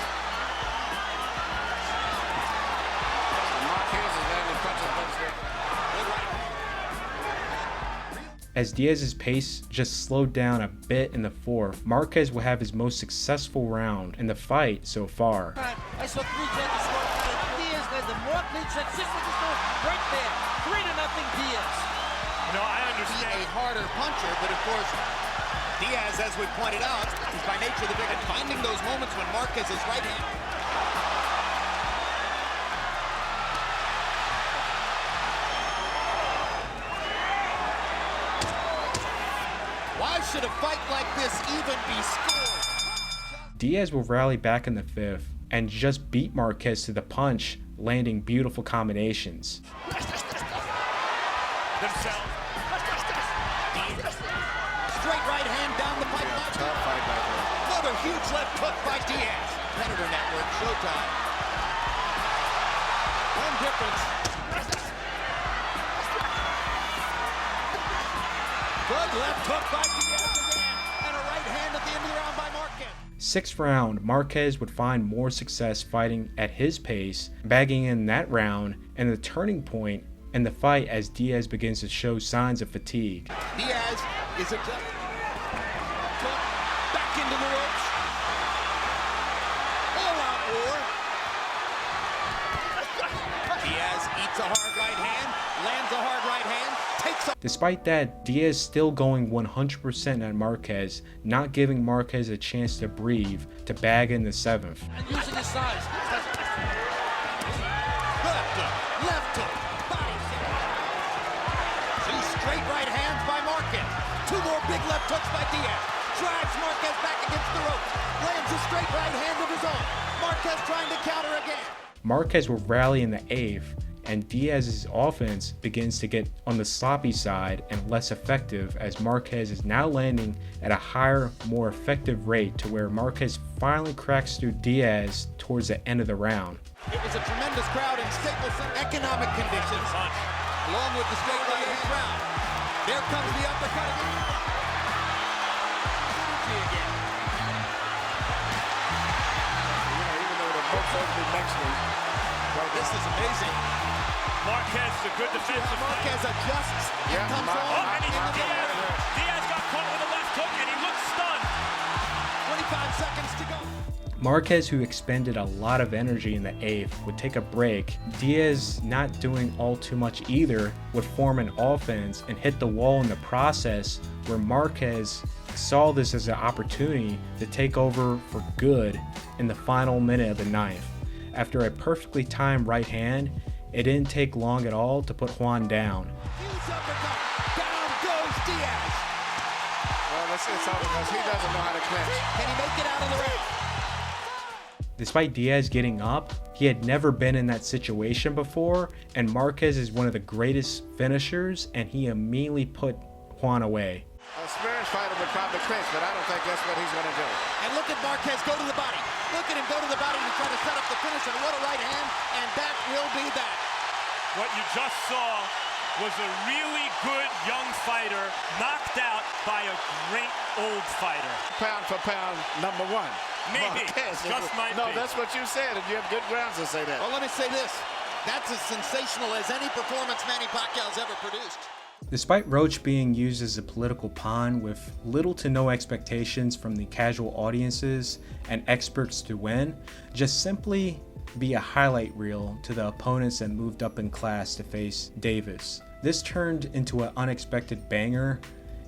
As Diaz's pace just slowed down a bit in the 4th, Marquez will have his most successful round in the fight so far. Right there, 3-0 Diaz. No, I understand. A harder puncher, but of course, Diaz, as we pointed out, is by nature the big and finding those moments when Marquez is right hand. Why should a fight like this even be scored? Diaz will rally back in the 5th and just beat Marquez to the punch, landing beautiful combinations. Straight right hand down the pipe. Tough fight by him. Another huge left hook by Diaz. Predator Network, Showtime. One difference. Good left hook by Diaz again. And a end of the round by Marquez. 6th round, Marquez would find more success fighting at his pace, bagging in that round, and the turning point in the fight as Diaz begins to show signs of fatigue. Diaz is a back into the ropes. All-out war. Diaz eats a hard right hand, lands a hard right hand, takes a... Despite that, Diaz still going 100% at Marquez, not giving Marquez a chance to breathe to bag in the 7th. Using his size. Left hook, body shot. 2 straight right hands by Marquez. 2 more big left hooks by Diaz. Drives Marquez back against the ropes. Lands a straight right hand of his own. Marquez trying to counter again. Marquez will rally in the 8th, and Diaz's offense begins to get on the sloppy side and less effective as Marquez is now landing at a higher, more effective rate to where Marquez finally cracks through Diaz towards the end of the round. It was a tremendous crowd in Staples Center. Economic conditions, along with the straight right hand round. There comes the uppercut again. Even though they're both supposed to be Mexican, this is amazing. Marquez is a good defensive Marquez adjusts and comes on. And Diaz got caught with a left hook and he looks stunned. 25 seconds to go. Marquez, who expended a lot of energy in the 8th, would take a break. Diaz, not doing all too much either, would form an offense and hit the wall in the process, where Marquez saw this as an opportunity to take over for good in the final minute of the 9th. After a perfectly timed right hand, it didn't take long at all to put Juan down. Huge uppercut. Down goes Diaz. Well, let's see something because he doesn't know how to clinch. Can he make it out of the ring? Despite Diaz getting up, he had never been in that situation before, and Marquez is one of the greatest finishers, and he immediately put Juan away. A Spanish fighter would probably clinch, but I don't think that's what he's going to do. And look at Marquez go to the body. Look at him go to the body to try to set up the finish, and what a right hand, and that will be that. What you just saw was a really good young fighter knocked out by a great old fighter. Pound for pound, number 1. Maybe, Marquez. just might No, be. that's what you said, and you have good grounds to say that. Well, let me say this. That's as sensational as any performance Manny Pacquiao's ever produced. Despite Roach being used as a political pawn with little to no expectations from the casual audiences and experts to win, just simply be a highlight reel to the opponents that moved up in class to face Davis. This turned into an unexpected banger.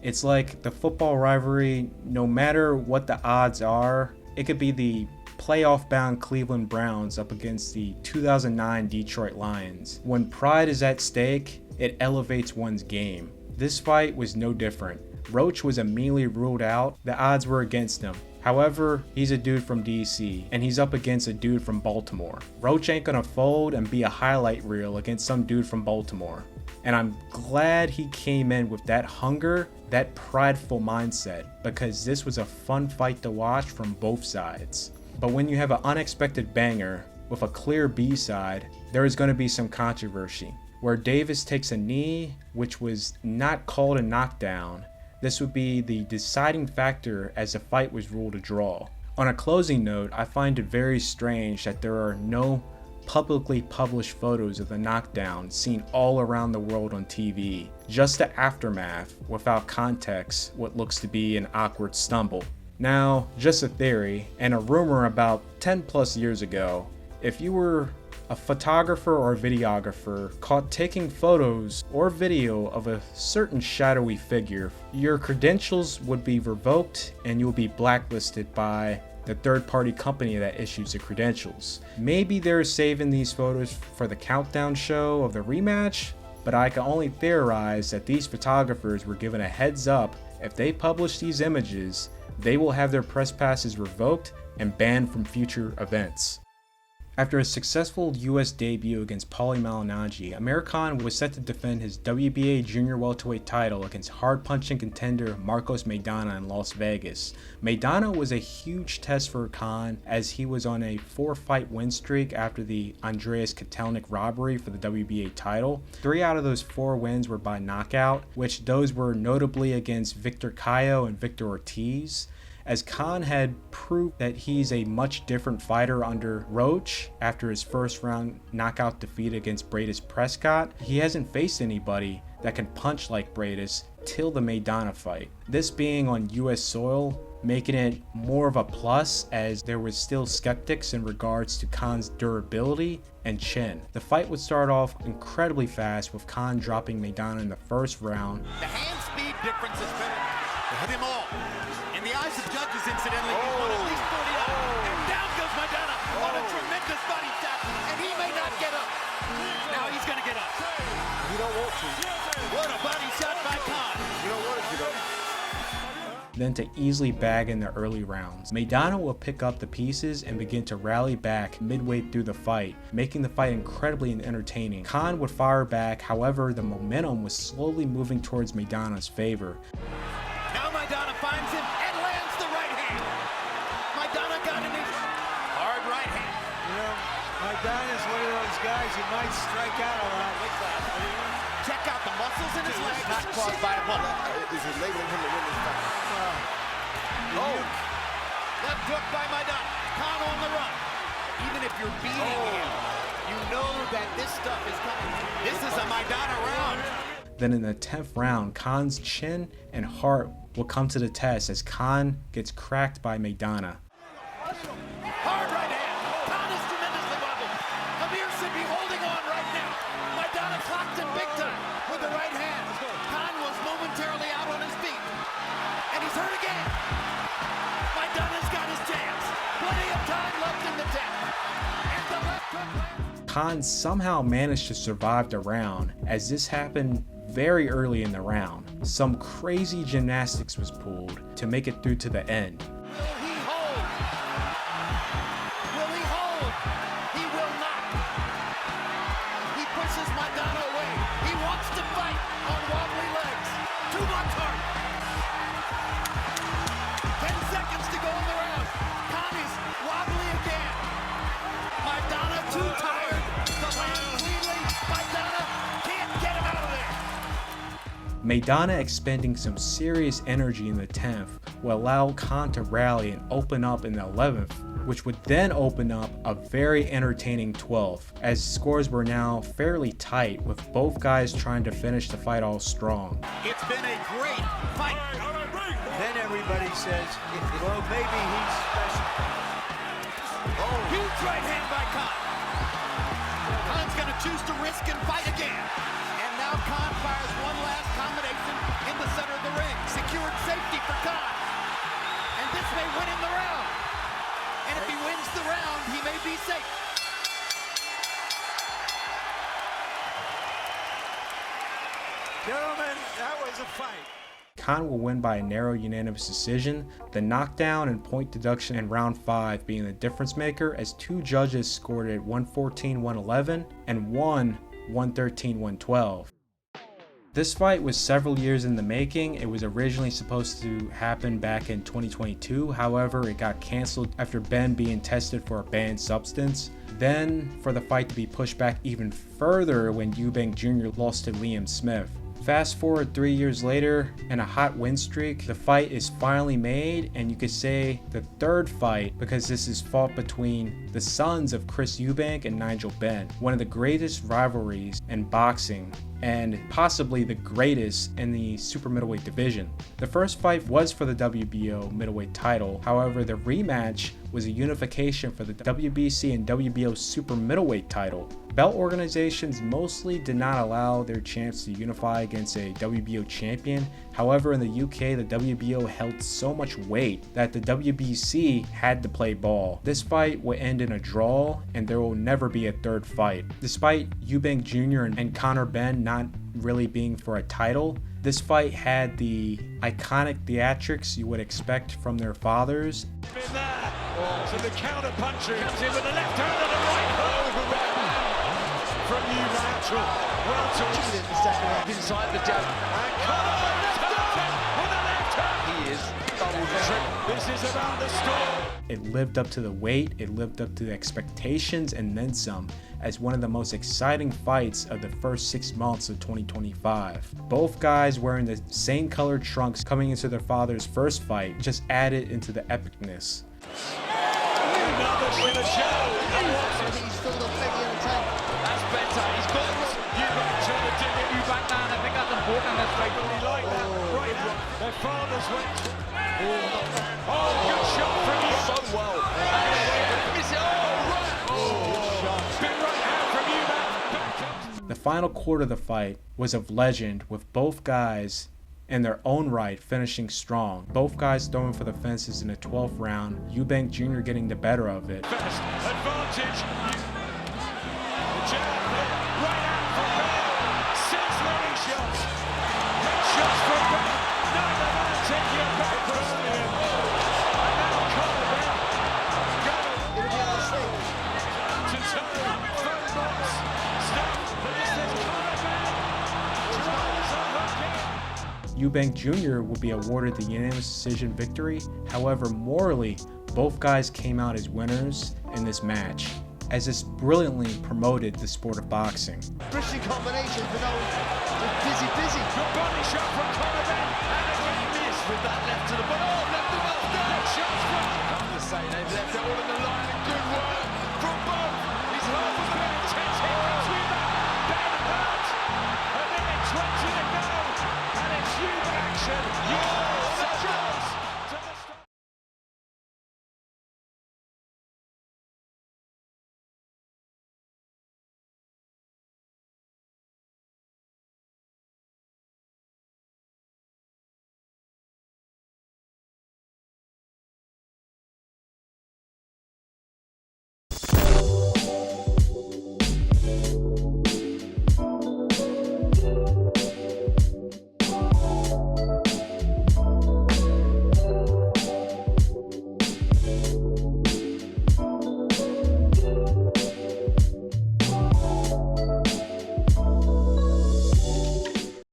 It's like the football rivalry, no matter what the odds are, it could be the playoff-bound Cleveland Browns up against the 2009 Detroit Lions. When pride is at stake, it elevates one's game. This fight was no different. Roach was immediately ruled out. The odds were against him. However, he's a dude from DC, and he's up against a dude from Baltimore. Roach ain't gonna fold and be a highlight reel against some dude from Baltimore. And I'm glad he came in with that hunger, that prideful mindset, because this was a fun fight to watch from both sides. But when you have an unexpected banger with a clear B-side, there is going to be some controversy. Where Davis takes a knee, which was not called a knockdown, this would be the deciding factor as the fight was ruled a draw. On a closing note, I find it very strange that there are no publicly published photos of the knockdown seen all around the world on TV, just the aftermath without context what looks to be an awkward stumble. Now, just a theory and a rumor about 10 plus years ago, if you were a photographer or videographer caught taking photos or video of a certain shadowy figure, your credentials would be revoked and you'll be blacklisted by the third-party company that issues the credentials. Maybe they're saving these photos for the countdown show of the rematch, but I can only theorize that these photographers were given a heads up if they publish these images, they will have their press passes revoked and banned from future events. After a successful US debut against Paulie Malignaggi, Amir Khan was set to defend his WBA junior welterweight title against hard-punching contender Marcos Maidana in Las Vegas. Maidana was a huge test for Khan as he was on a 4-fight win streak after the Andreas Kotelnik robbery for the WBA title. 3 out of those 4 wins were by knockout, which those were notably against Victor Cayo and Victor Ortiz. as Khan had proved that he's a much different fighter under Roach after his first round knockout defeat against Bradis Prescott. He hasn't faced anybody that can punch like Bradis till the Maidana fight. This being on US soil, making it more of a plus as there was still skeptics in regards to Khan's durability and chin. The fight would start off incredibly fast with Khan dropping Maidana in the first round. The hand speed difference is better. Hit him all. In the eyes of judges, incidentally, he's won at least 40 out. And down goes Maidana on a tremendous body shot, and he may not get up. Now he's going to get up. You don't want to. What a body shot by Khan. You don't want to get up. Then to easily bag in the early rounds. Maidana will pick up the pieces and begin to rally back midway through the fight, making the fight incredibly entertaining. Khan would fire back, however, the momentum was slowly moving towards Maidana's favor. Now Maidana finds him and lands the right hand. Maidana got in his hard right hand. You know, Maidana's one of those guys who might strike out a lot. Check out the muscles in his legs. Not caused by a bullet. Is it labeling him to win this fight? Oh, left hook by Maidana. Khan on the run. Even if you're beating him, you know that this stuff is coming. This is a Maidana round. Then in the 10th round, Khan's chin and heart will come to the test as Khan gets cracked by Maidana. Hard right hand. Khan is tremendously wobbled. Amir should be holding on right now. Maidana clocked him big time with the right hand. Khan was momentarily out on his feet. And he's hurt again. Maidana's got his chance. Plenty of time left in the 10th. And the left hook lands. Khan somehow managed to survive the round, as this happened very early in the round. Some crazy gymnastics was pulled to make it through to the end. Will he hold? Will he hold? He will not. He pushes Maidana away. He wants to fight on wobbly legs. Too much heart. 10 seconds to go in the round. Khan is wobbly again. Maidana too tired to land cleanly. Maidana can't get him out of there. Maidana expending some serious energy in the 10th will allow Khan to rally and open up in the 11th, which would then open up a very entertaining 12th, as scores were now fairly tight with both guys trying to finish the fight all strong. It's been a great fight. Then everybody says, well, maybe he's special. Oh, huge right hand by Khan. Khan's going to choose to risk and fight again. And now Khan fires one last combination in the center of the ring. Secured safety for Khan. And this may win him the round. And if he wins the round, he may be safe. Gentlemen, that was a fight. Khan will win by a narrow unanimous decision, the knockdown and point deduction in round 5 being the difference maker, as two judges scored it 114-111 and one 113-112. This fight was several years in the making. It was originally supposed to happen back in 2022, however it got cancelled after Ben being tested for a banned substance. Then for the fight to be pushed back even further when Eubank Jr. lost to Liam Smith. Fast forward 3 years later, and a hot win streak, the fight is finally made, and you could say the third fight, because this is fought between the sons of Chris Eubank and Nigel Benn, one of the greatest rivalries in boxing, and possibly the greatest in the super middleweight division. The first fight was for the WBO middleweight title, however the rematch was a unification for the WBC and WBO super middleweight title. Belt organizations mostly did not allow their champs to unify against a WBO champion. However, in the UK, the WBO held so much weight that the WBC had to play ball. This fight will end in a draw, and there will never be a third fight. Despite Eubank Jr. and Conor Benn not really being for a title, this fight had the iconic theatrics you would expect from their fathers. Been there. So the counter puncher comes in with a left hand and a right hook. From Newcastle. Well to in the second round inside the jab. And Conor with a left hook. He is This is about the score. It lived up to the wait, it lived up to the expectations, and then some, as one of the most exciting fights of the first 6 months of 2025. Both guys wearing the same colored trunks coming into their father's first fight just added into the epicness. Another Shiller show. He's still got plenty in the tank. That's better. He's got Eubank trying to dig it. Eubank down. I think that's important in this fight. He liked that right now. Their fathers went. Oh, good shot from you. So well. Big right hand from Eubank. The final quarter of the fight was of legend, with both guys in their own right finishing strong. Both guys throwing for the fences in the 12th round, Eubank Jr. getting the better of it. Best advantage. The jab there. Right hand from Bell. 6 running shots. Big shots from Bell. Neither man taking it back from him. And now Connor Bell. Going to toe. Phone box. Step. But this is Connor Bell. Drives on the kick. Eubank Jr. will be awarded the unanimous decision victory. However, morally, both guys came out as winners in this match, as this brilliantly promoted the sport of boxing. Christian combination for no. Busy. Good body shot from Connor Bell. And again missed with that left to the bottom. Oh, left the well. Shots from. I'm just saying, they've left it all in the